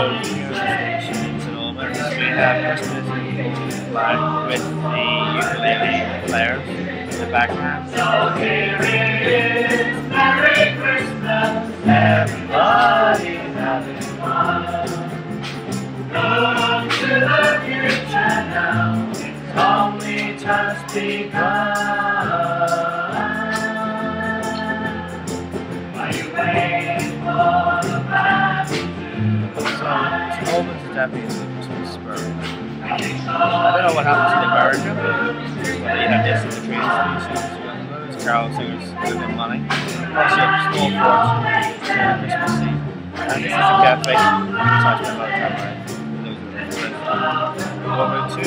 of musicians and all, but we have Christmas in line with the ukulele players in the background. So here it is, Merry Christmas, everybody having fun. Look to the future now, it's only just begun. Are you waiting for the battle to arrive? So, Holman's is definitely the Christmas spirit. I don't know what happens in America, but you have this in the train stations, you have loads of carol singers giving money. Also, you have small forts during Christmas season. And this is a cafe, so I spend a lot of time around. Those are the over to